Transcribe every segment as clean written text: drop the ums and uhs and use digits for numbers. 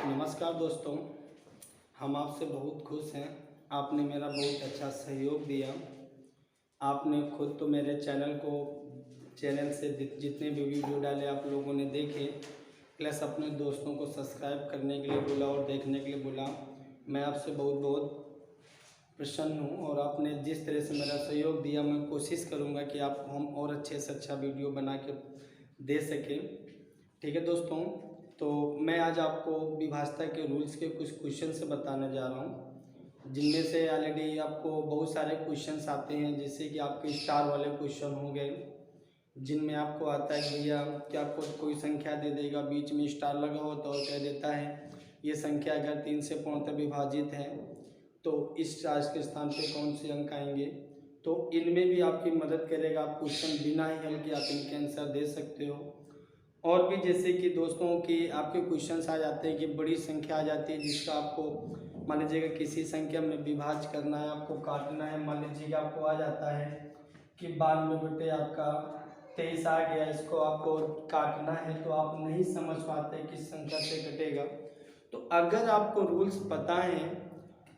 नमस्कार दोस्तों, हम आपसे बहुत खुश हैं। आपने मेरा बहुत अच्छा सहयोग दिया। आपने खुद तो मेरे चैनल से जितने भी वीडियो डाले आप लोगों ने देखे, प्लस अपने दोस्तों को सब्सक्राइब करने के लिए बोला और देखने के लिए बोला। मैं आपसे बहुत बहुत प्रसन्न हूँ और आपने जिस तरह से मेरा सहयोग दिया, मैं कोशिश करूँगा कि आपको हम और अच्छे से अच्छा वीडियो बना के दे सकें। ठीक है दोस्तों, तो मैं आज आपको विभाषा के रूल्स के कुछ क्वेश्चन से बताने जा रहा हूँ, जिनमें से ऑलरेडी आपको बहुत सारे क्वेश्चन्स आते हैं, जैसे कि आपके स्टार वाले क्वेश्चन हो गए, जिनमें आपको आता है भैया कि आपको कोई संख्या दे देगा, बीच में स्टार लगा हो तो कह देता है ये संख्या अगर 3 से पूर्णतः विभाजित है तो इस स्टार के स्थान पे कौन से अंक आएंगे। तो इनमें भी आपकी मदद करेगा। आप क्वेश्चन बिना ही हल के आप इनके आंसर दे सकते हो। और भी जैसे कि दोस्तों कि आपके क्वेश्चंस आ जाते हैं कि बड़ी संख्या आ जाती है जिसका आपको मान लीजिएगा किसी संख्या में विभाज्य करना है, आपको काटना है। मान लीजिएगा आपको आ जाता है कि 92 बटे आपका 23 आ गया, इसको आपको काटना है तो आप नहीं समझ पाते किस संख्या से कटेगा। तो अगर आपको रूल्स पता हैं,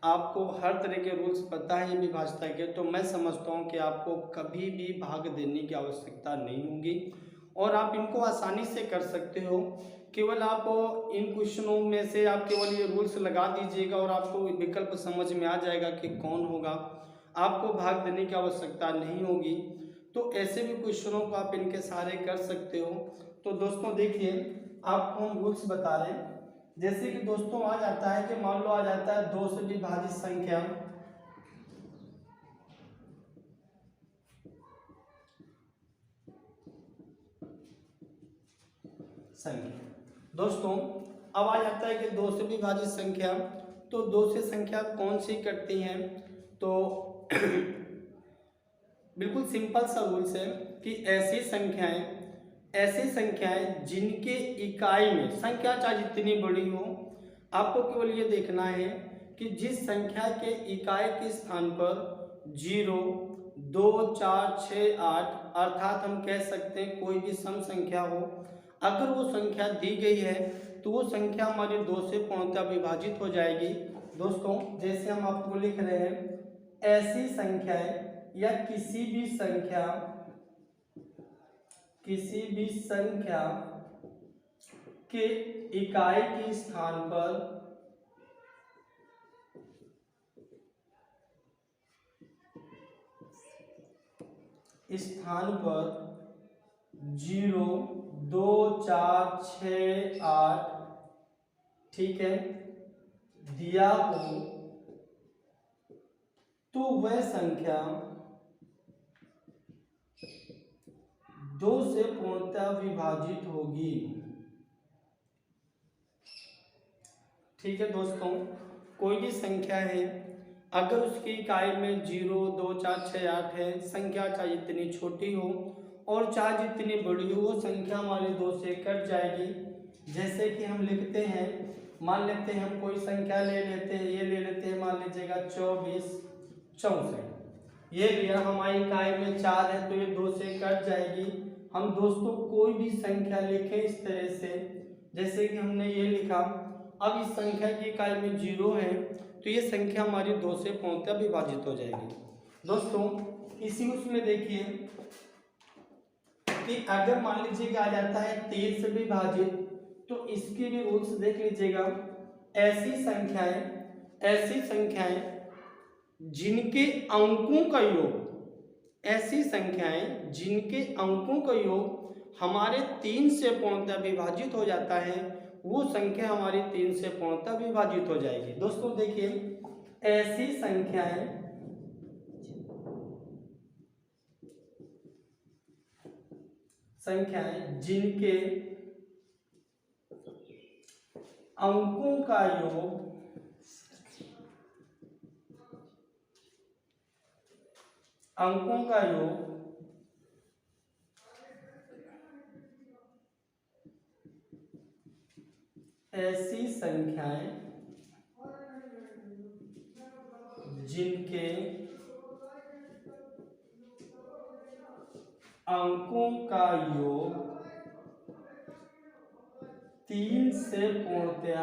आपको हर तरह के रूल्स पता है विभाज्यता के, तो मैं समझता हूँ कि आपको कभी भी भाग देने की आवश्यकता नहीं होगी और आप इनको आसानी से कर सकते हो। केवल आप इन क्वेश्चनों में से आप केवल ये रूल्स लगा दीजिएगा और आपको विकल्प समझ में आ जाएगा कि कौन होगा। आपको भाग देने की आवश्यकता नहीं होगी। तो ऐसे भी क्वेश्चनों को आप इनके सहारे कर सकते हो। तो दोस्तों देखिए, आपको हम रूल्स बता रहे हैं। जैसे कि दोस्तों आ जाता है कि मान लो आ जाता है 2 से विभाजित संख्या। दोस्तों अब आ जाता है कि 2 से विभाजित संख्या, तो 2 से संख्या कौन सी कटती हैं। तो बिल्कुल सिंपल सा रूल्स है कि ऐसी संख्याएं जिनके इकाई में संख्या चाहे जितनी बड़ी हो, आपको केवल ये देखना है कि जिस संख्या के इकाई के स्थान पर 0, 2, 4, 6, 8 अर्थात हम कह सकते हैं कोई भी सम संख्या हो, अगर वो संख्या दी गई है तो वो संख्या हमारी 2 से पूर्णतः विभाजित हो जाएगी। दोस्तों जैसे हम आपको लिख रहे हैं, ऐसी संख्याएं या किसी भी संख्या के इकाई के स्थान पर स्थान पर 0, 2, 4, 6, 8 ठीक है दिया हो तो वह संख्या 2 से पूर्णतः विभाजित होगी। ठीक है दोस्तों, कोई भी संख्या है अगर उसकी इकाई में 0, 2, 4, 6, 8 है, संख्या चाहे जितनी छोटी हो और चाहे जितनी बड़ी हो, वो संख्या हमारी 2 से कट जाएगी। जैसे कि हम लिखते हैं, मान लेते हैं हम कोई संख्या ले लेते हैं, ये ले लेते हैं मान लीजिएगा 24, 64, ये लिया, हमारी इकाई में 4 है तो ये 2 से कट जाएगी। हम दोस्तों कोई भी संख्या लिखें इस तरह से, जैसे कि हमने ये लिखा, अब इस संख्या की इकाई में 0 है तो ये संख्या हमारी 2 से पूर्णतः विभाजित हो जाएगी। दोस्तों इसी उसमें देखिए कि अगर मान लीजिएगा आ जाता है 3 से विभाजित, तो इसके भी रूल्स देख लीजिएगा। ऐसी संख्याएं जिनके अंकों का योग, ऐसी संख्याएं जिनके अंकों का योग हमारे 3 से पूर्णतः विभाजित हो जाता है, वो संख्या हमारी 3 से पूर्णतः विभाजित हो जाएगी। दोस्तों देखिए, ऐसी संख्याएं जिनके अंकों का योग ऐसी संख्याएं जिनके अंकों का योग 3 से पूर्णतः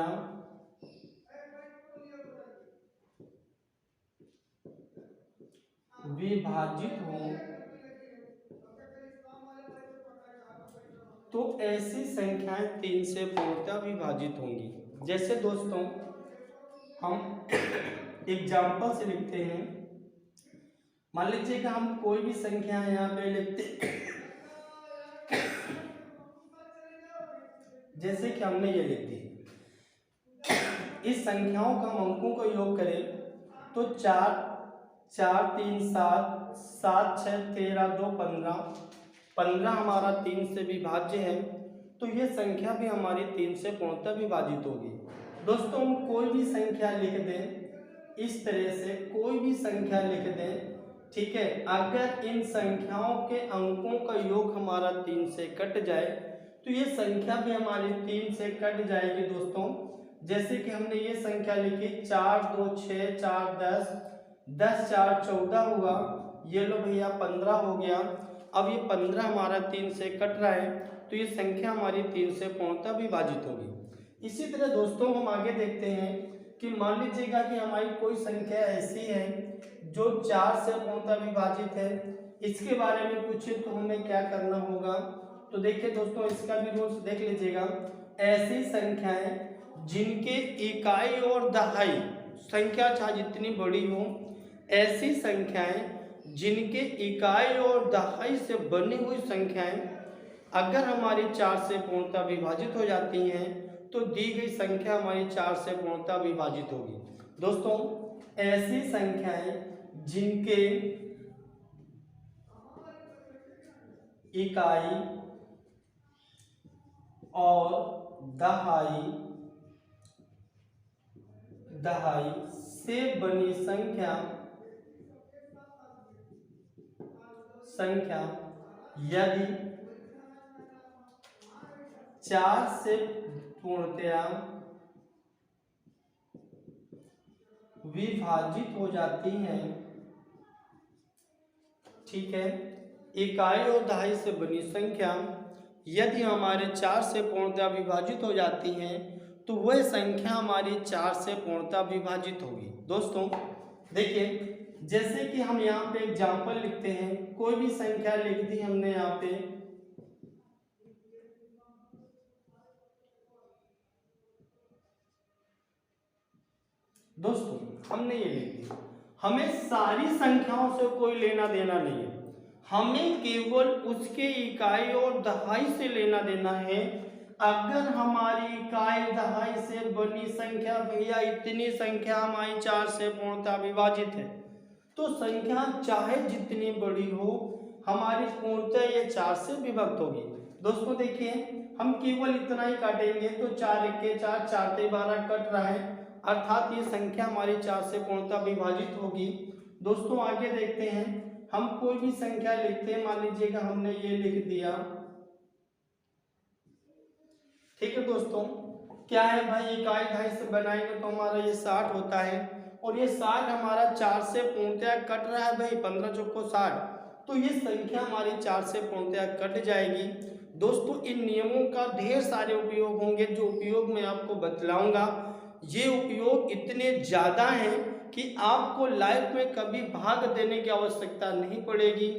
विभाजित हो तो ऐसी संख्याएं 3 से पूर्णतः विभाजित होंगी। जैसे दोस्तों हम एग्जाम्पल से लिखते हैं, मान लीजिए कि हम कोई भी संख्या यहाँ पे लिखते जैसे कि हमने ये लिख दी, इस संख्याओं का हम अंकों को योग करें तो 4 4 3 7 7 6 13 2 15 15 हमारा 3 से विभाज्य है, तो ये संख्या भी हमारी 3 से पूर्णतः विभाजित होगी। दोस्तों हम कोई भी संख्या लिख दें, इस तरह से कोई भी संख्या लिख दें, ठीक है, अगर इन संख्याओं के अंकों का योग हमारा 3 से कट जाए तो ये संख्या भी हमारी 3 से कट जाएगी। दोस्तों जैसे कि हमने ये संख्या लिखी 4 2 6 4 10 10 4 14 हुआ, ये लो भैया 15 हो गया। अब ये 15 हमारा 3 से कट रहा है तो ये संख्या हमारी 3 से पूर्णतः विभाजित होगी। इसी तरह दोस्तों हम आगे देखते हैं कि मान लीजिएगा कि हमारी कोई संख्या ऐसी है जो 4 से पूर्णतः विभाजित है, इसके बारे में पूछे तो हमें क्या करना होगा। तो देखिए दोस्तों इसका भी रूल्स देख लीजिएगा। ऐसी संख्याएं जिनके इकाई और दहाई संख्या चाहे जितनी बड़ी हो, ऐसी संख्याएं जिनके इकाई और दहाई से बनी हुई संख्याएं अगर हमारी 4 से पूर्णतः विभाजित हो जाती हैं तो दी गई संख्या हमारी 4 से पूर्णतः विभाजित होगी। दोस्तों ऐसी संख्याएं जिनके इकाई और दहाई से बनी संख्या यदि 4 से पूर्णतया विभाजित हो जाती हैं, ठीक है, इकाई और दहाई से बनी संख्या यदि हमारे 4 से पूर्णतः विभाजित हो जाती हैं तो वह संख्या हमारी 4 से पूर्णतः विभाजित होगी। दोस्तों देखिए जैसे कि हम यहाँ पे एग्जाम्पल लिखते हैं, कोई भी संख्या लिख दी हमने यहाँ पे, दोस्तों हमने ये लिख दी, हमें सारी संख्याओं से कोई लेना देना नहीं है, हमें केवल उसके इकाई और दहाई से लेना देना है। अगर हमारी इकाई दहाई से बनी संख्या भैया इतनी संख्या हमारी 4 से पूर्णतः विभाजित है तो संख्या चाहे जितनी बड़ी हो हमारी पूर्णतः ये 4 से विभक्त होगी। दोस्तों देखिए हम केवल इतना ही काटेंगे तो 4 1 4 4 12 कट रहा है, अर्थात ये संख्या हमारी 4 से पूर्णतः विभाजित होगी। दोस्तों आगे देखते हैं, हम कोई भी संख्या लिखते हैं, मान लीजिएगा हमने ये लिख दिया, ठीक है दोस्तों, क्या है भाई इकाई दहाई से बनाएंगे तो हमारा ये 60 होता है और ये 60 हमारा 4 से पूर्णतः कट रहा है भाई, 15 चौको 60, तो ये संख्या हमारी 4 से पूर्णतः कट जाएगी। दोस्तों इन नियमों का ढेर सारे उपयोग होंगे जो उपयोग मैं आपको बतलाऊंगा। ये उपयोग इतने ज़्यादा हैं कि आपको लाइफ में कभी भाग देने की आवश्यकता नहीं पड़ेगी।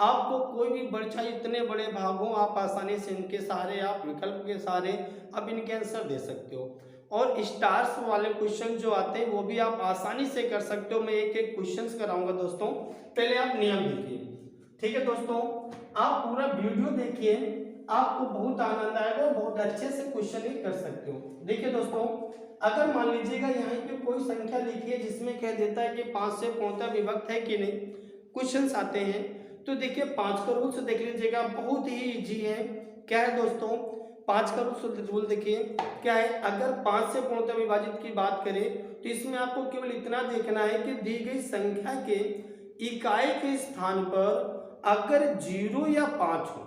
आपको कोई भी बर्छा इतने बड़े भाग हो आप आसानी से इनके सहारे, आप विकल्प के सहारे आप इनके आंसर दे सकते हो, और स्टार्स वाले क्वेश्चन जो आते हैं वो भी आप आसानी से कर सकते हो। मैं एक एक क्वेश्चंस कराऊंगा दोस्तों, पहले आप नियम देखिए, ठीक है दोस्तों, आप पूरा वीडियो देखिए, आपको बहुत आनंद आएगा और बहुत अच्छे से क्वेश्चन ही कर सकते हो। देखिए दोस्तों अगर मान लीजिएगा यहाँ पे कोई संख्या लिखी है जिसमें कह देता है कि 5 से पूर्णतः विभक्त है कि नहीं, क्वेश्चंस आते हैं, तो देखिए 5 का रूल से देख लीजिएगा, बहुत ही इजी है। क्या है दोस्तों 5 का रूल देखिए क्या है, अगर 5 से पूर्णतः विभाजित की बात करें तो इसमें आपको केवल इतना देखना है कि दी गई संख्या के इकाई के स्थान पर अगर 0 या 5 हो,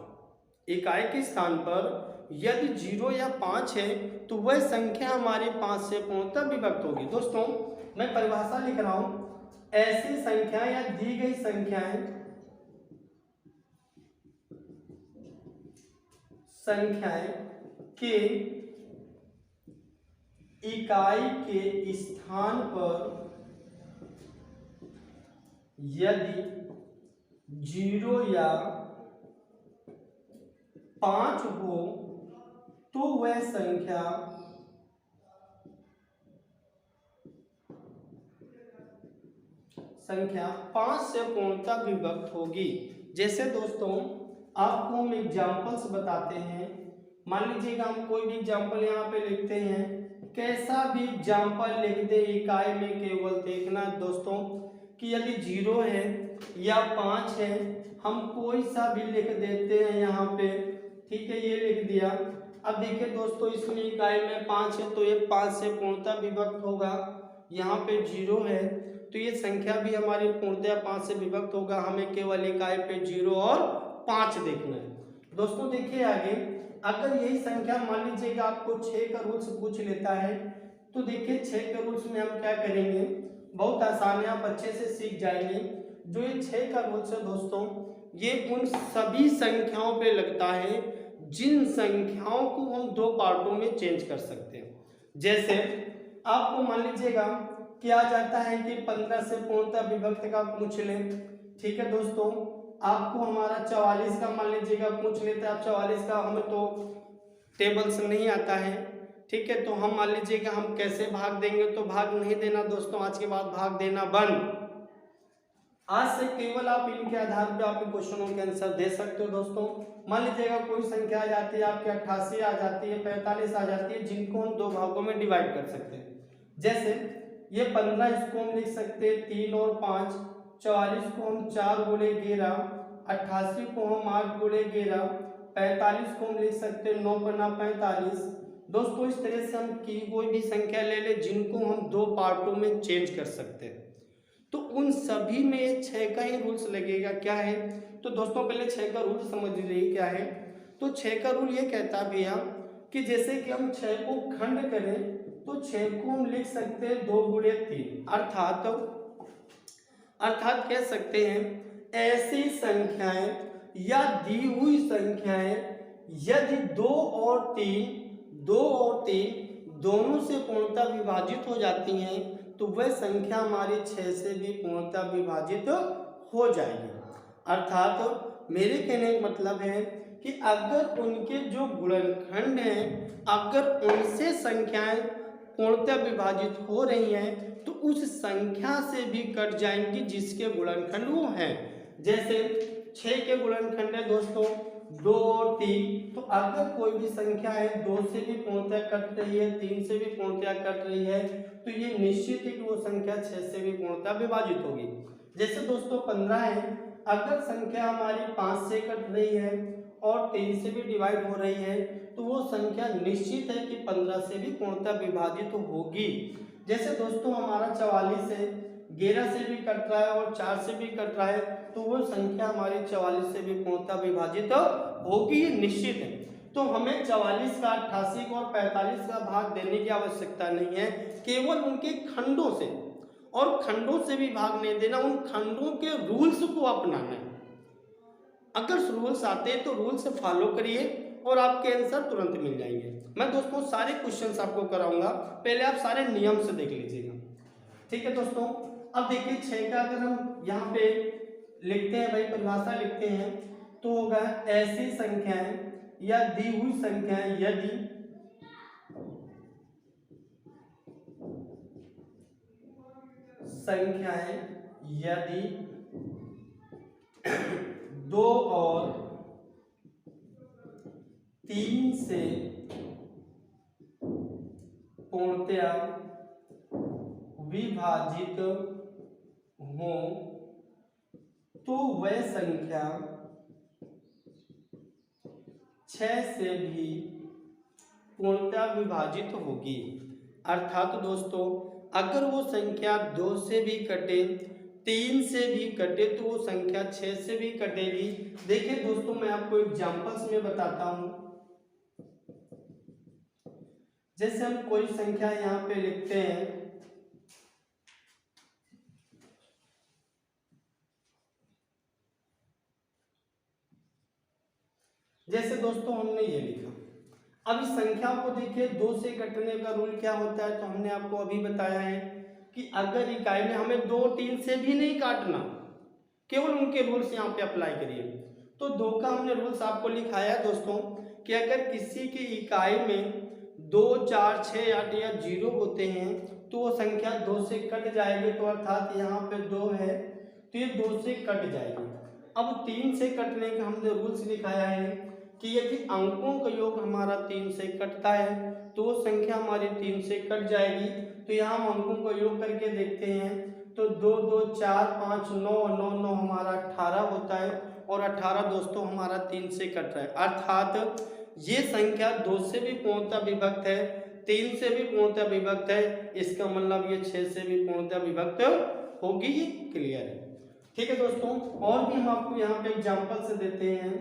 इकाई के स्थान पर यदि 0 या 5 है तो वह संख्या हमारी 5 से पूर्णतः विभक्त होगी। दोस्तों मैं परिभाषा लिख रहा हूं, ऐसी संख्या या दी गई संख्याएं के इकाई के स्थान पर यदि 0 या 5 हो तो वह संख्या संख्या 5 से पूर्णतः विभक्त होगी। जैसे दोस्तों आपको हम एग्जाम्पल्स बताते हैं। मान लीजिएगा हम कोई भी एग्जाम्पल यहाँ पे लिखते हैं, कैसा भी एग्जाम्पल लिख दे इकाई में केवल देखना दोस्तों कि यदि 0 है या 5 है, हम कोई सा भी लिख देते हैं यहाँ पे, ठीक है, ये लिख दिया। अब देखिए दोस्तों इसमें इकाई में 5 है तो ये 5 से पूर्णतः विभक्त होगा। यहाँ पे 0 है तो ये संख्या भी हमारी पूर्णतः 5 से विभक्त होगा। हमें केवल इकाई पे 0 और 5 देखना है। दोस्तों देखिए आगे, अगर यही संख्या मान लीजिएगा आपको 6 का रूल्स पूछ लेता है तो देखिए 6 के रूल्स में हम क्या करेंगे, बहुत आसान है, आप अच्छे से सीख जाएंगे। जो ये 6 का रूल्स है दोस्तों, ये उन सभी संख्याओं पे लगता है जिन संख्याओं को हम 2 पार्टों में चेंज कर सकते हैं। जैसे आपको मान लीजिएगा क्या जाता है कि 15 से पूर्णतः विभक्त का पूछ लें, ठीक है दोस्तों, आपको हमारा 44 का मान लीजिएगा पूछ लेते हैं। आप 44 का हमें तो टेबल से नहीं आता है, ठीक है, तो हम मान लीजिएगा हम कैसे भाग देंगे, तो भाग नहीं देना दोस्तों, आज के बाद भाग देना बंद। आज से केवल आप इनके आधार पर आपके क्वेश्चनों के आंसर दे सकते हो दोस्तों। मान लीजिएगा कोई संख्या आ जाती है आपके 88 आ जाती है, 45 आ जाती है, जिनको हम 2 भागों में डिवाइड कर सकते हैं। जैसे ये 15, इसको हम लिख सकते हैं 3 और 5, 44 को हम 4 गुणे 11, 88 को हम 8 गुणे 11, 45 को हम लिख सकते हैं 9 पन्ना 45। दोस्तों इस तरह से हम की कोई भी संख्या ले ले जिनको हम 2 पार्टों में चेंज कर सकते हैं, तो उन सभी में 6 का ही रूल्स लगेगा। क्या है तो दोस्तों पहले 6 का रूल समझ लीजिए क्या है। तो 6 का रूल ये कहता भैया कि जैसे कि हम 6 को खंड करें तो 6 को हम लिख सकते हैं 2 गुणे 3, अर्थात कह सकते हैं ऐसी संख्याएं या दी हुई संख्याएं यदि 2 और 3 दोनों से पूर्णतः विभाजित हो जाती हैं तो वह संख्या हमारी 6 से भी पूर्णतः विभाजित हो जाएगी। अर्थात मेरे कहने का मतलब है कि अगर उनके जो गुणनखंड हैं अगर उनसे संख्याएं पूर्णतः विभाजित हो रही हैं तो उस संख्या से भी कट जाएंगी जिसके गुणनखंड वो हैं। जैसे 6 के गुणनखंड है दोस्तों 2 और 3, तो अगर कोई भी संख्या है 2 से भी पूर्णतः कट रही है, 3 से भी पूर्णतः कट रही है, तो ये निश्चित है कि वो संख्या 6 से भी पूर्णतः विभाजित होगी। जैसे दोस्तों 15 है, अगर संख्या हमारी 5 से कट रही है और 3 से भी डिवाइड हो रही है तो वो संख्या निश्चित है कि 15 से भी पूर्णतः विभाजित होगी। जैसे दोस्तों हमारा 44 है, 11 से भी कट रहा है और 4 से भी कट रहा है तो वो संख्या हमारी 44 से भी पूर्णतः विभाजित होगी, निश्चित है। तो हमें 44 का 88 और 45 का भाग देने की आवश्यकता नहीं है, केवल उनके खंडों से, और खंडों से भी भाग नहीं देना, उन खंडों के रूल्स को अपनाना है। अगर रूल्स आते हैं तो रूल्स फॉलो करिए और आपके आंसर तुरंत मिल जाएंगे। मैं दोस्तों सारे क्वेश्चंस आपको कराऊंगा, पहले आप सारे नियम से देख लीजिएगा, ठीक है दोस्तों। अब देखिए 6 का अगर हम यहाँ पे लिखते हैं भाई, परिभाषा लिखते हैं तो होगा ऐसी संख्याएं या दी हुई संख्याएं यदि यदि 2 और 3 से पूर्णतया विभाजित हो तो वह संख्या 6 से भी पूर्णतः विभाजित होगी। अर्थात दोस्तों अगर वो संख्या 2 से भी कटे, 3 से भी कटे तो वो संख्या 6 से भी कटेगी। देखिए दोस्तों मैं आपको एग्जांपल्स में बताता हूं। जैसे हम कोई संख्या यहाँ पे लिखते हैं, जैसे दोस्तों हमने ये लिखा। अब इस संख्या को देखिए 2 से कटने का रूल क्या होता है, तो हमने आपको अभी बताया है कि अगर इकाई में हमें 2, 3 से भी नहीं काटना, केवल उनके रूल्स यहाँ पे अप्लाई करिए। तो 2 का हमने रूल्स आपको लिखाया है दोस्तों कि अगर किसी की इकाई में 2, 4, 6, 8 या 0 होते हैं तो वो संख्या 2 से कट जाएगी। तो अर्थात यहाँ पे 2 है तो ये 2 से कट जाएगी। अब 3 से कटने का हमने रूल्स लिखाया है कि यदि अंकों का योग हमारा 3 से कटता है तो वो संख्या हमारी 3 से कट जाएगी। तो यहाँ हम अंकों का योग करके देखते हैं तो 2, 2, 4, 5, 9, 9, 9 हमारा 18 होता है और 18 दोस्तों हमारा 3 से कट रहा है। अर्थात ये संख्या 2 से भी पूर्णतः विभक्त है, 3 से भी पूर्णतः विभक्त है, इसका मतलब ये 6 से भी पूर्णतः विभक्त होगी। ये क्लियर है, ठीक है दोस्तों। और भी हम आपको यहाँ पे एग्जांपल से देते हैं।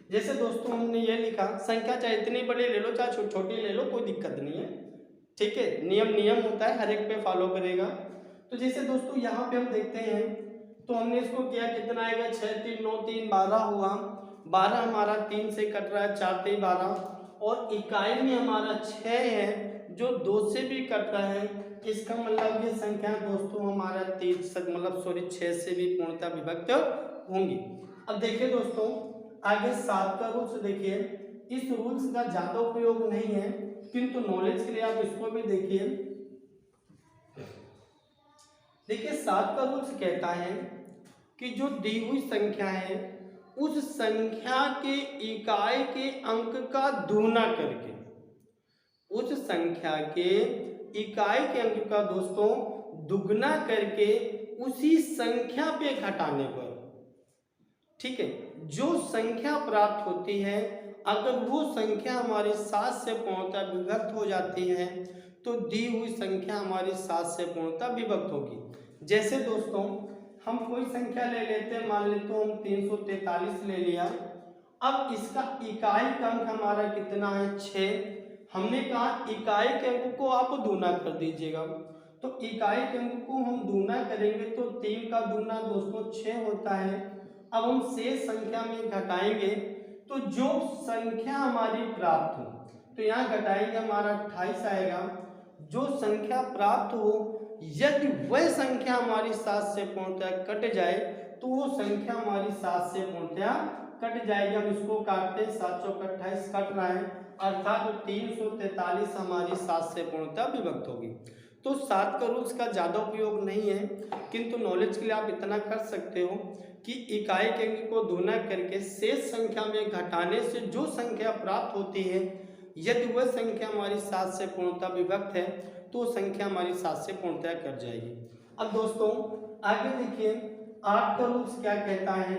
जैसे दोस्तों हमने ये लिखा संख्या चाहे इतनी बड़ी ले लो चाहे छोटी ले लो, कोई दिक्कत नहीं है, ठीक है। नियम होता है, हर एक पे फॉलो करेगा। तो जैसे दोस्तों यहाँ पे हम देखते हैं तो हमने इसको किया, कितना आएगा 6, 3, 9, 3, 12 हुआ। 12 हमारा 3 से कट रहा है, 4, 3, 12 और इकाई में हमारा 6 है जो 2 से भी कट रहा है। इसका मतलब ये संख्या दोस्तों हमारा 6 से भी पूर्णतः विभक्त होंगी। अब देखिए दोस्तों आगे 7 का रूल्स देखिए। इस रूल्स का ज्यादा उपयोग नहीं है किंतु नॉलेज के लिए आप इसको भी देखिए। देखिए 7 का रूल्स कहता है कि जो दी हुई संख्या है उस संख्या के इकाई के अंक का दूना करके, उस संख्या के इकाई के अंक का दोस्तों दुगना करके उसी संख्या पे घटाने पर, ठीक है, जो संख्या प्राप्त होती है अगर वो संख्या हमारी 7 से पूर्णतः विभक्त हो जाती है तो दी हुई संख्या हमारी 7 से पूर्णतः विभक्त होगी। जैसे दोस्तों हम कोई संख्या ले लेते हैं, मान लेते हम 343 ले लिया। अब इसका इकाई का अंक हमारा कितना है 6। हमने कहा इकाई के अंक को आप दूना कर दीजिएगा। तो इकाई के अंक को हम दूना करेंगे तो 3 का दूना दोस्तों 6 होता है। अब हम शेष संख्या में घटाएंगे तो जो संख्या हमारी प्राप्त हो, तो यहाँ घटाएंगे हमारा 28 आएगा। जो संख्या प्राप्त हो यदि वह संख्या हमारी 7 से पूर्णतः कट जाए तो वो संख्या हमारी 7 से पूर्णतः कट जाएगी। हम इसको काटते हैं, 7 चौक 28 कट रहा है, अर्थात 343 हमारी 7 से पूर्णतः विभक्त होगी। तो 7 का रूल्स का ज़्यादा उपयोग नहीं है किंतु नॉलेज के लिए आप इतना कर सकते हो कि इकाई के अंक को दूना करके शेष संख्या में घटाने से जो संख्या प्राप्त होती है यदि वह संख्या हमारी 7 से पूर्णतः विभक्त है तो संख्या हमारी 7 से पूर्णतः कट जाएगी। अब दोस्तों आगे देखिए 8 का रूल्स क्या कहता है।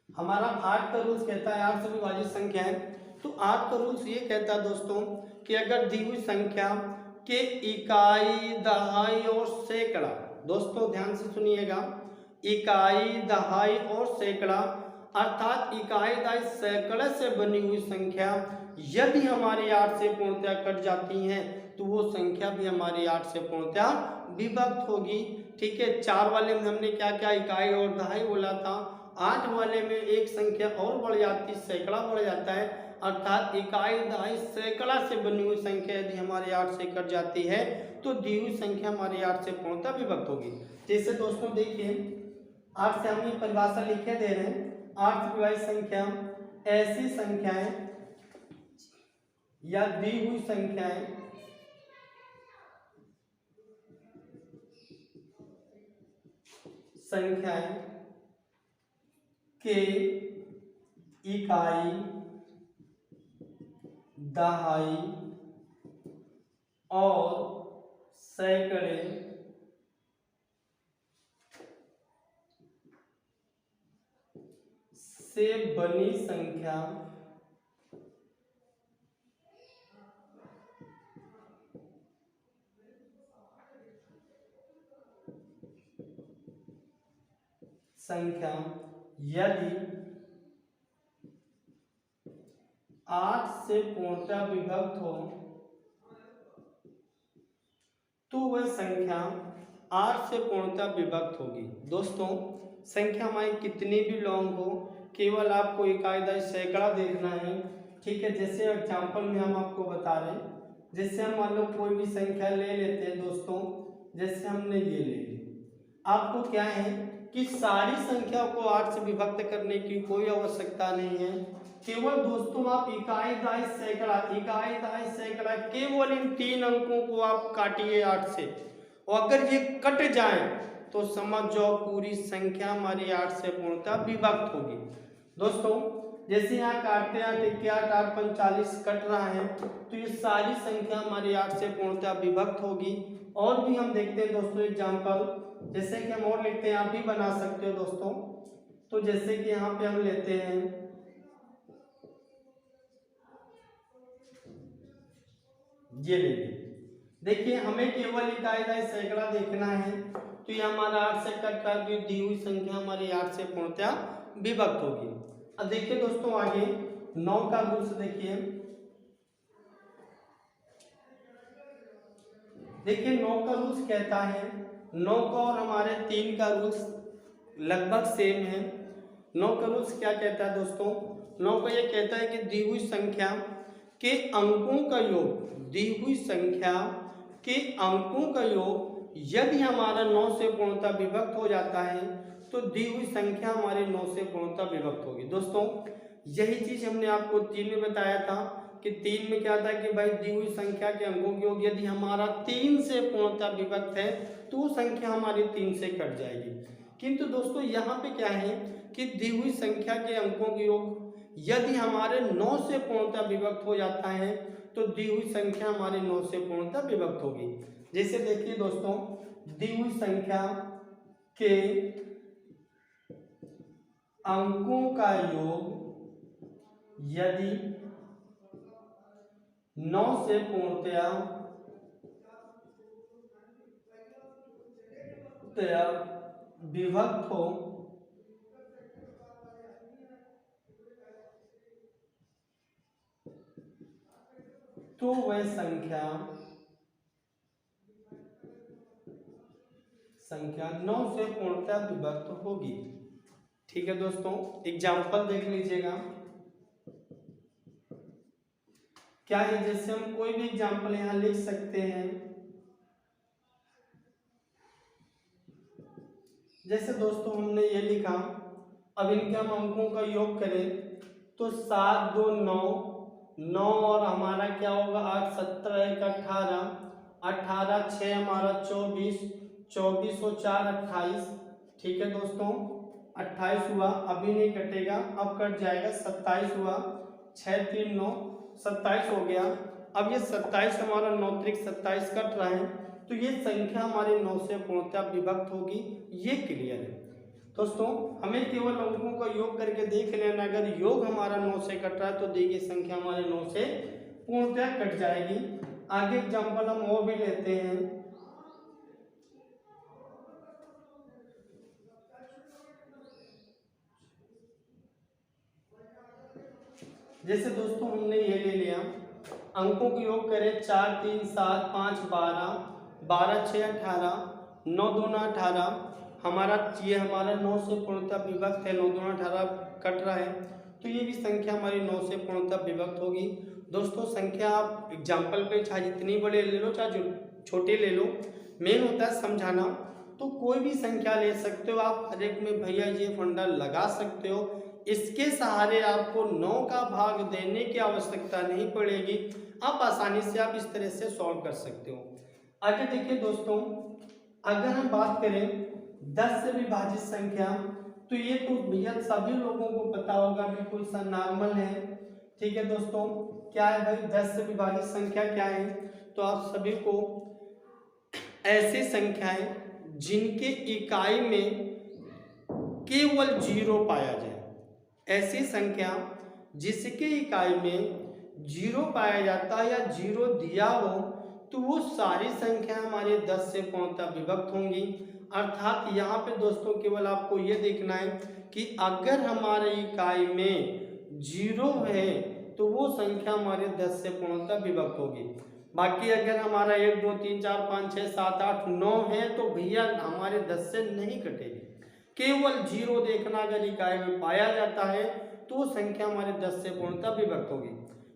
हमारा 8 का रूल्स कहता है 8 से विभाजित संख्या है। तो 8 का रूल्स ये कहता है दोस्तों कि अगर दी हुई संख्या के इकाई, दहाई और सैकड़ा, दोस्तों ध्यान से सुनिएगा, इकाई, दहाई और सैकड़ा अर्थात इकाई, दहाई, सैकड़े से बनी हुई संख्या यदि हमारी 8 से पूर्णतः कट जाती हैं तो वो संख्या भी हमारी 8 से पूर्णतः विभक्त होगी। ठीक है, 4 वाले में हमने क्या क्या इकाई और दहाई बोला था, 8 वाले में एक संख्या और बढ़ जाती, सैकड़ा बढ़ जाता है, अर्थात इकाई, दहाई, सैकड़ा से बनी हुई संख्या यदि हमारी 8 से कट जाती है तो दी हुई संख्या हमारी 8 से पूर्णतः विभक्त होगी। जैसे दोस्तों देखिए 8 से हम ये परिभाषा लिखे दे रहे हैं, 8 से विभाजित संख्या ऐसी संख्याएं या दी हुई संख्याएं के इकाई, दहाई और सैकड़े से बनी संख्या यदि 8 से पूर्णतः विभक्त हो तो वह संख्या 8 से पूर्णतः विभक्त होगी। दोस्तों संख्या हमारी कितनी भी लॉन्ग हो, केवल आपको इकाई, दहाई, सैकड़ा देखना है। ठीक है, जैसे एग्जाम्पल में हम आपको बता रहे हैं, जैसे हम मान लो कोई भी संख्या ले लेते हैं दोस्तों, जैसे हमने ये ले ली, आपको क्या है कि सारी संख्या को 8 से विभक्त करने की कोई आवश्यकता नहीं है। केवल दोस्तों आप इकाई दहाई सैकड़ा केवल इन 3 अंकों को आप काटिए 8 से, और अगर ये कट जाए तो समझ जाओ पूरी संख्या हमारी 8 से पूर्णतः विभक्त होगी। दोस्तों जैसे यहाँ काटते हैं 8 8 8 45 कट रहा है, तो ये सारी संख्या हमारी 8 से पूर्णतः विभक्त होगी। और भी हम देखते हैं दोस्तों एग्जाम्पल, जैसे कि हम और लिखते हैं, आप भी बना सकते हो दोस्तों। तो जैसे कि यहाँ पे हम लेते हैं ये ले लीजिए, देखिए हमें केवल इकाई दहाई सैकड़ा देखना है, तो ये हमारा 8 से कट कर दी हुई संख्या हमारी 8 से पूर्णतः विभक्त होगी। अब देखिए दोस्तों आगे 9 का रूल्स देखिए, 9 का रूल्स कहता है, 9 का और हमारे 3 का रूल्स लगभग सेम है। 9 का रूल्स क्या कहता है दोस्तों, 9 का ये कहता है कि दी हुई संख्या के अंकों का योग, दी हुई संख्या के अंकों का योग यदि हमारा 9 से पूर्णतः विभक्त हो जाता है तो दी हुई संख्या हमारे 9 से पूर्णतः विभक्त होगी। दोस्तों यही चीज हमने आपको 3 में बताया था कि 3 में क्या था कि भाई दी हुई संख्या के अंकों के योग यदि हमारा 3 से पूर्णतः विभक्त है तो वो संख्या हमारी 3 से कट जाएगी। किंतु दोस्तों यहाँ पे क्या है कि दी हुई संख्या के अंकों के योग यदि हमारे 9 से पूर्णतः विभक्त हो जाता है तो दी हुई संख्या हमारे 9 से पूर्णतः विभक्त होगी। जैसे देखिए दोस्तों, दी हुई संख्या के अंकों का योग यदि 9 से पूर्णतया विभक्त हो तो वह संख्या 9 से पूर्णतः विभक्त होगी। ठीक है दोस्तों, एग्जाम्पल देख लीजिएगा क्या है। जैसे हम कोई भी एग्जाम्पल यहां लिख सकते हैं, जैसे दोस्तों हमने ये लिखा, अब इनके हम अंकों का योग करें तो 7 2 9 9 और हमारा क्या होगा 8 17 1 18 18 6 हमारा 24 24 और 4 28। ठीक है दोस्तों 28 हुआ, अभी नहीं कटेगा, अब कट जाएगा। 27 हुआ, 6 3 9 27 हो गया। अब ये 27 हमारा 9 त्रिक 27 कट रहा है, तो ये संख्या हमारी 9 से पूर्णतः विभक्त होगी। ये क्लियर है दोस्तों। हमें केवल अंकों का योग करके देख लेना, अगर योग हमारा 9 से कट रहा है तो दी गई संख्या हमारे 9 से पूर्णतः कट जाएगी। आगे एग्जाम्पल हम और भी लेते हैं, जैसे दोस्तों हमने ये ले लिया, अंकों को योग करें 4 3 7 5 12 12 6 18 9 2 18 हमारा ये हमारा 9 से पूर्णतः विभक्त है। 9 2 18 कट रहा है, तो ये भी संख्या हमारी 9 से पूर्णतः विभक्त होगी। दोस्तों संख्या आप एग्जाम्पल पे चाहे जितनी बड़े ले लो चाहे छोटे ले लो, मेन होता है समझाना। तो कोई भी संख्या ले सकते हो आप, हर एक में भैया ये फंडा लगा सकते हो। इसके सहारे आपको 9 का भाग देने की आवश्यकता नहीं पड़ेगी, आप आसानी से आप इस तरह से सॉल्व कर सकते हो। आगे देखिए दोस्तों, अगर हम बात करें 10 से विभाजित संख्या, तो ये तो भैया सभी लोगों को पता होगा, बिल्कुल सा नॉर्मल है। ठीक है दोस्तों, क्या है भाई 10 से विभाजित संख्या क्या है, तो आप सभी को ऐसी संख्याएं जिनके इकाई में केवल 0 पाया जाए, ऐसी संख्या जिसके इकाई में 0 पाया जाता है या 0 दिया हो, तो वो सारी संख्या हमारे 10 से पूर्णतः विभक्त होंगी। अर्थात यहाँ पे दोस्तों केवल आपको ये देखना है कि अगर हमारे इकाई में 0 है तो वो संख्या हमारे 10 से पूर्णतः विभक्त होगी। बाकी अगर हमारा 1 2 3 4 5 6 7 8 9 है तो भैया हमारे 10 से नहीं कटेगी। केवल 0 देखना, अगर इकाई में पाया जाता है तो संख्या हमारे 10 से पूर्णतः विभक्त होगी।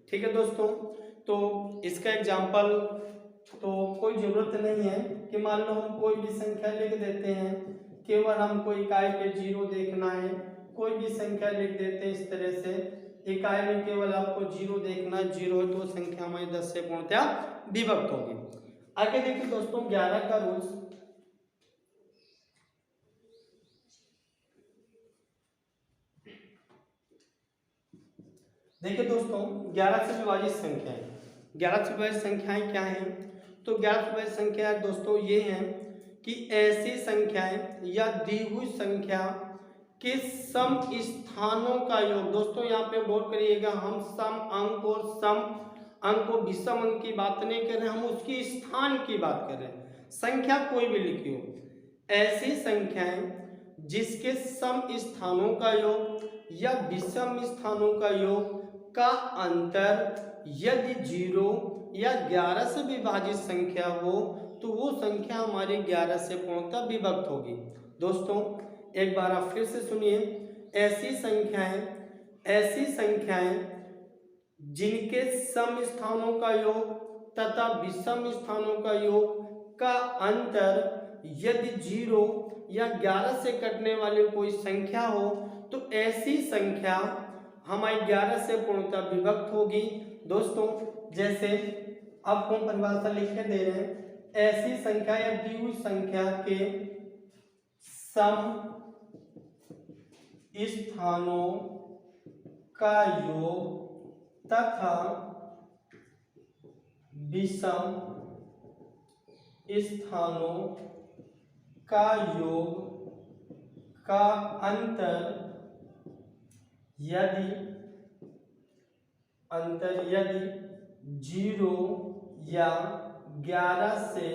ठीक है दोस्तों, तो इसका एग्जाम्पल तो कोई ज़रूरत नहीं है कि मान लो हम कोई भी संख्या लिख देते हैं, केवल हमको इकाई पे 0 देखना है, कोई भी संख्या लिख देते हैं इस तरह से, इकाई में केवल आपको 0 देखना, 0 है तो संख्या हमारी 10 से पूर्णतः विभक्त होगी। आगे देखिए दोस्तों 11 का रूल्स। देखिए दोस्तों 11 से विभाजित संख्याएं, 11 से विभाजित संख्याएं क्या हैं? तो 11 से विभाजित संख्या दोस्तों ये हैं कि ऐसी संख्याएं या दी हुई संख्या के सम स्थानों का योग। दोस्तों यहाँ पे गौर करिएगा, हम सम अंक और सम अंक को विषम अंक की बात नहीं कर रहे, हम उसकी स्थान की बात कर रहे हैं। संख्या कोई भी लिखी हो, ऐसी संख्याएं जिसके सम स्थानों का योग या विषम स्थानों का योग का अंतर यदि 0 या 11 से विभाजित संख्या हो तो वो संख्या हमारी 11 से पूर्णतः विभक्त होगी। दोस्तों एक बार आप फिर से सुनिए, ऐसी संख्याएं जिनके सम स्थानों का योग तथा विषम स्थानों का योग का अंतर यदि 0 या 11 से कटने वाली कोई संख्या हो तो ऐसी संख्या हमारी 11 से पूर्णतः विभक्त होगी। दोस्तों जैसे आपको हम परिभाषा लिख के दे रहे हैं, ऐसी संख्या या दी हुई संख्या के सम स्थानों का योग तथा विषम स्थानों का योग का अंतर यदि 0 या 11 से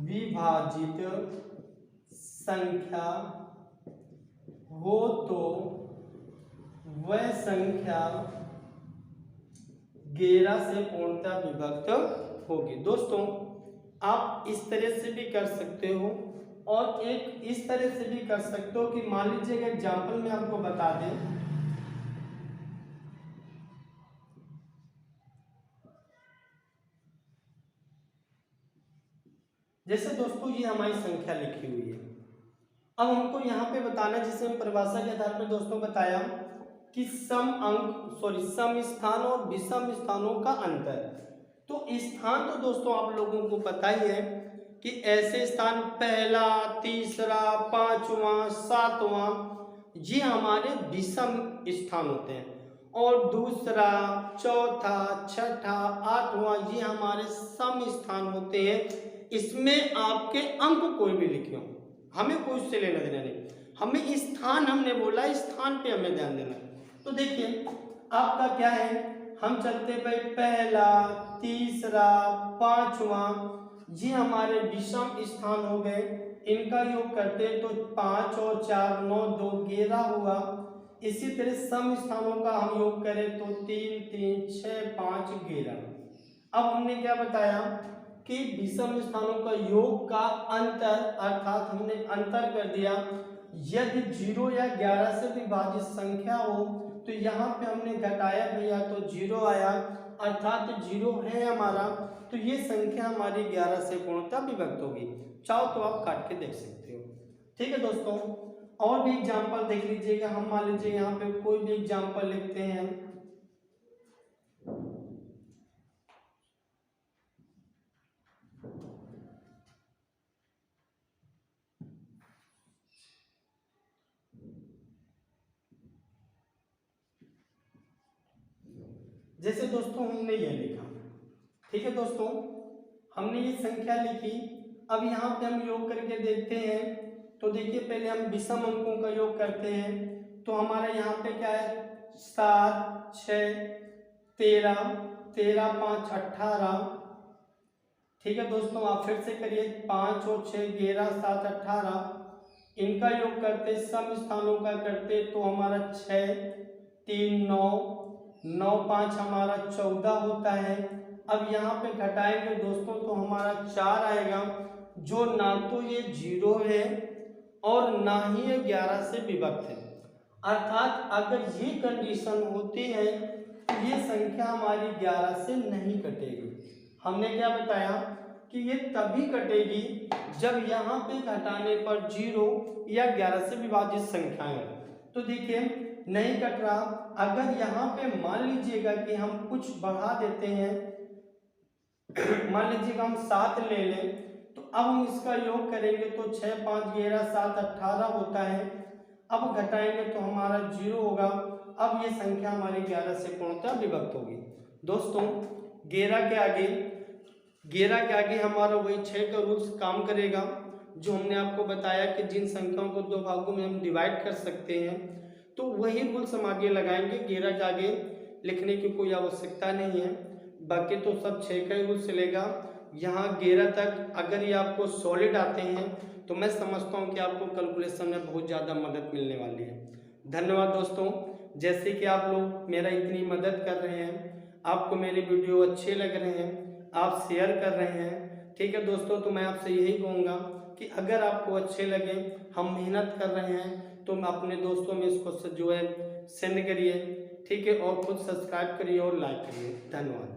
विभाजित संख्या हो तो वह संख्या 11 से पूर्णतः विभक्त होगी। दोस्तों आप इस तरह से भी कर सकते हो और एक इस तरह से भी कर सकते हो कि मान लीजिए एक एग्जाम्पल में आपको बता दें, जैसे दोस्तों ये हमारी संख्या लिखी हुई है, अब हमको यहाँ पे बताना, जिसे हम परिभाषा के आधार पर दोस्तों बताया कि सम स्थान और विषम स्थानों का अंतर। तो स्थान तो दोस्तों आप लोगों को पता ही है कि ऐसे स्थान पहला, तीसरा, पांचवा, सातवां ये हमारे विषम स्थान होते हैं और दूसरा, चौथा, छठा, आठवां ये हमारे सम स्थान होते हैं। इसमें आपके अंक कोई भी लिखे हो, हमें कोई उससे लेना देना नहीं, हमें स्थान, हमने बोला स्थान पे हमें ध्यान देना है। तो देखिए आपका क्या है, हम चलते भाई पहला, तीसरा, पांचवा ये हमारे विषम स्थान हो गए, इनका योग करते तो 5 और 4 9 2 11 हुआ। इसी तरह सम स्थानों का हम योग करें तो 3 3 6 5 11। अब हमने क्या बताया कि विषम स्थानों का योग का अंतर, अर्थात हमने अंतर कर दिया, यदि 0 या 11 से विभाजित संख्या हो तो यहाँ पे हमने घटाया भैया तो 0 आया, अर्थात 0 है हमारा, तो ये संख्या हमारी 11 से पूर्णतः विभक्त होगी। चाहो तो आप काट के देख सकते हो। ठीक है दोस्तों, और भी एग्जाम्पल देख लीजिएगा। हम मान लीजिए यहाँ पे कोई भी एग्जाम्पल लिखते हैं, जैसे दोस्तों हमने ये लिखा, ठीक है दोस्तों, हमने ये संख्या लिखी। अब यहाँ पे हम योग करके देखते हैं, तो देखिए पहले हम विषम अंकों का योग करते हैं, तो हमारा यहाँ पे क्या है 7 6 13 13 5 18। ठीक है दोस्तों, आप फिर से करिए, 5 और 6 11 7 18, इनका योग करते सम स्थानों का करते तो हमारा 6 3 9 9 5 हमारा 14 होता है। अब यहाँ पे घटाएंगे दोस्तों तो हमारा 4 आएगा, जो ना तो ये 0 है और ना ही ये 11 से विभक्त है। अर्थात अगर ये कंडीशन होती है तो ये संख्या हमारी 11 से नहीं कटेगी। हमने क्या बताया कि ये तभी कटेगी जब यहाँ पे घटाने पर 0 या 11 से विभाजित संख्याएं हो। तो देखिए नहीं कट रहा। अगर यहाँ पे मान लीजिएगा कि हम कुछ बढ़ा देते हैं, मान लीजिएगा हम 7 ले लें, तो अब हम इसका योग करेंगे तो 6 5 11 7 18 होता है। अब घटाएंगे तो हमारा 0 होगा। अब ये संख्या हमारी 11 से पूर्णतः विभक्त होगी। दोस्तों 11 के आगे हमारा वही 6 का रूल्स काम करेगा जो हमने आपको बताया कि जिन संख्याओं को 2 भागों में हम डिवाइड कर सकते हैं, तो वही रूल्स हम आगे लगाएंगे। 11 के आगे लिखने की कोई आवश्यकता नहीं है, बाकी तो सब 6 का ही रूल चलेगा। यहाँ 11 तक अगर ये आपको सॉलिड आते हैं तो मैं समझता हूँ कि आपको कैलकुलेशन में बहुत ज़्यादा मदद मिलने वाली है। धन्यवाद दोस्तों। जैसे कि आप लोग मेरा इतनी मदद कर रहे हैं, आपको मेरे वीडियो अच्छे लग रहे हैं, आप शेयर कर रहे हैं, ठीक है दोस्तों, तो मैं आपसे यही कहूँगा कि अगर आपको अच्छे लगे, हम मेहनत कर रहे हैं, तो अपने दोस्तों में इसको जो है सेंड करिए, ठीक है, और खुद सब्सक्राइब करिए और लाइक करिए। धन्यवाद।